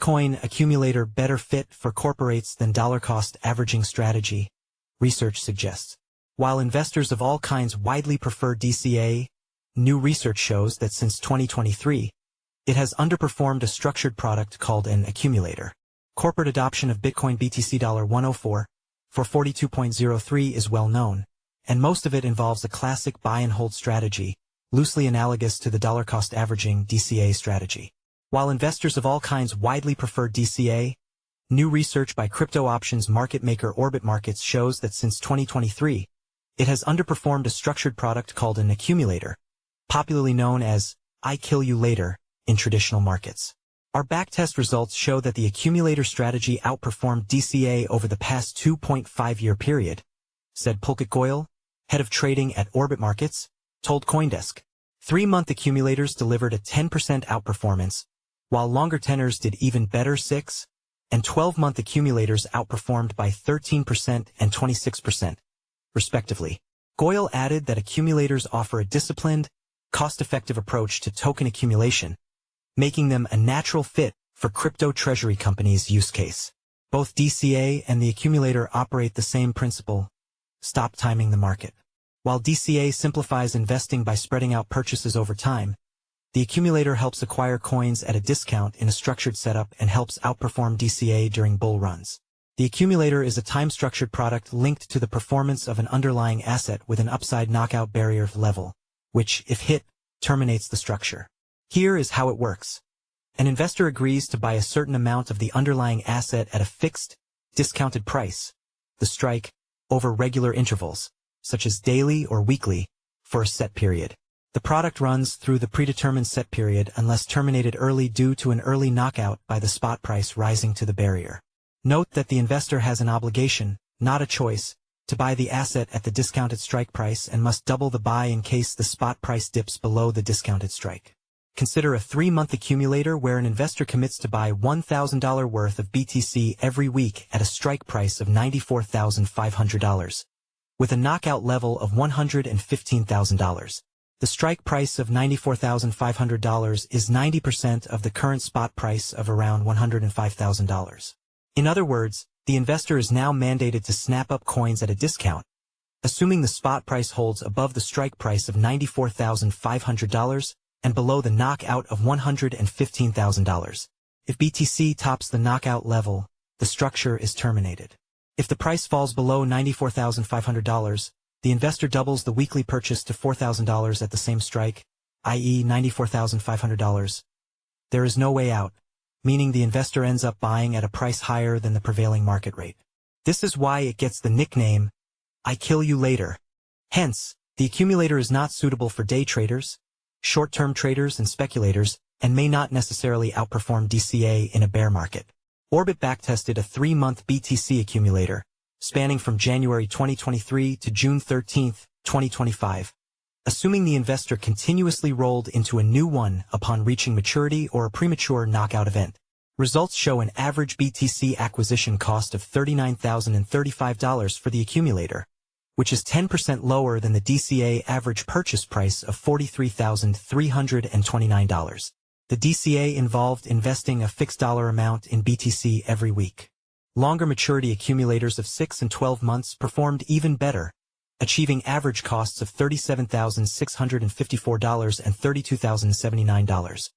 Bitcoin accumulator better fit for corporates than dollar-cost averaging strategy, research suggests. While investors of all kinds widely prefer DCA, new research shows that since 2023, it has underperformed a structured product called an accumulator. Corporate adoption of Bitcoin BTC $104 for 42.03 is well known, and most of it involves a classic buy-and-hold strategy, loosely analogous to the dollar-cost averaging DCA strategy. While investors of all kinds widely prefer DCA, new research by crypto options market maker Orbit Markets shows that since 2023, it has underperformed a structured product called an accumulator, popularly known as "I kill you later" in traditional markets. Our backtest results show that the accumulator strategy outperformed DCA over the past 2.5-year period, said Pulkit Goyal, head of trading at Orbit Markets, told CoinDesk. 3-month accumulators delivered a 10% outperformance, while longer tenors did even better. 6 and 12-month accumulators outperformed by 13% and 26%, respectively. Goyal added that accumulators offer a disciplined, cost-effective approach to token accumulation, making them a natural fit for crypto treasury companies' use case. Both DCA and the accumulator operate the same principle: stop timing the market. While DCA simplifies investing by spreading out purchases over time, the accumulator helps acquire coins at a discount in a structured setup and helps outperform DCA during bull runs. The accumulator is a time-structured product linked to the performance of an underlying asset with an upside knockout barrier level, which, if hit, terminates the structure. Here is how it works. An investor agrees to buy a certain amount of the underlying asset at a fixed, discounted price, the strike, over regular intervals, such as daily or weekly, for a set period. The product runs through the predetermined set period unless terminated early due to an early knockout by the spot price rising to the barrier. Note that the investor has an obligation, not a choice, to buy the asset at the discounted strike price and must double the buy in case the spot price dips below the discounted strike. Consider a 3-month accumulator where an investor commits to buy $1,000 worth of BTC every week at a strike price of $94,500, with a knockout level of $115,000. The strike price of $94,500 is 90% of the current spot price of around $105,000. In other words, the investor is now mandated to snap up coins at a discount, assuming the spot price holds above the strike price of $94,500 and below the knockout of $115,000. If BTC tops the knockout level, the structure is terminated. If the price falls below $94,500, the investor doubles the weekly purchase to $4,000 at the same strike, i.e. $94,500. There is no way out, meaning the investor ends up buying at a price higher than the prevailing market rate. This is why it gets the nickname, "I kill you later." Hence, the accumulator is not suitable for day traders, short-term traders and speculators, and may not necessarily outperform DCA in a bear market. Orbit backtested a 3-month BTC accumulator, spanning from January 2023 to June 13, 2025, assuming the investor continuously rolled into a new one upon reaching maturity or a premature knockout event. Results show an average BTC acquisition cost of $39,035 for the accumulator, which is 10% lower than the DCA average purchase price of $43,329. The DCA involved investing a fixed dollar amount in BTC every week. Longer maturity accumulators of 6 and 12 months performed even better, achieving average costs of $37,654 and $32,079,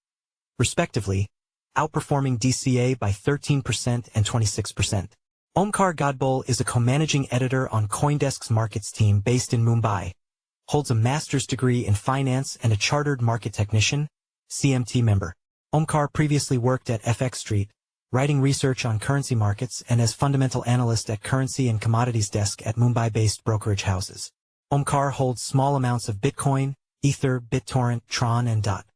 respectively, outperforming DCA by 13% and 26%. Omkar Godbole is a co-managing editor on CoinDesk's markets team based in Mumbai, holds a master's degree in finance and a chartered market technician, CMT member. Omkar previously worked at FX Street, writing research on currency markets and as fundamental analyst at currency and commodities desk at Mumbai-based brokerage houses. Omkar holds small amounts of Bitcoin, Ether, BitTorrent, Tron and DOT.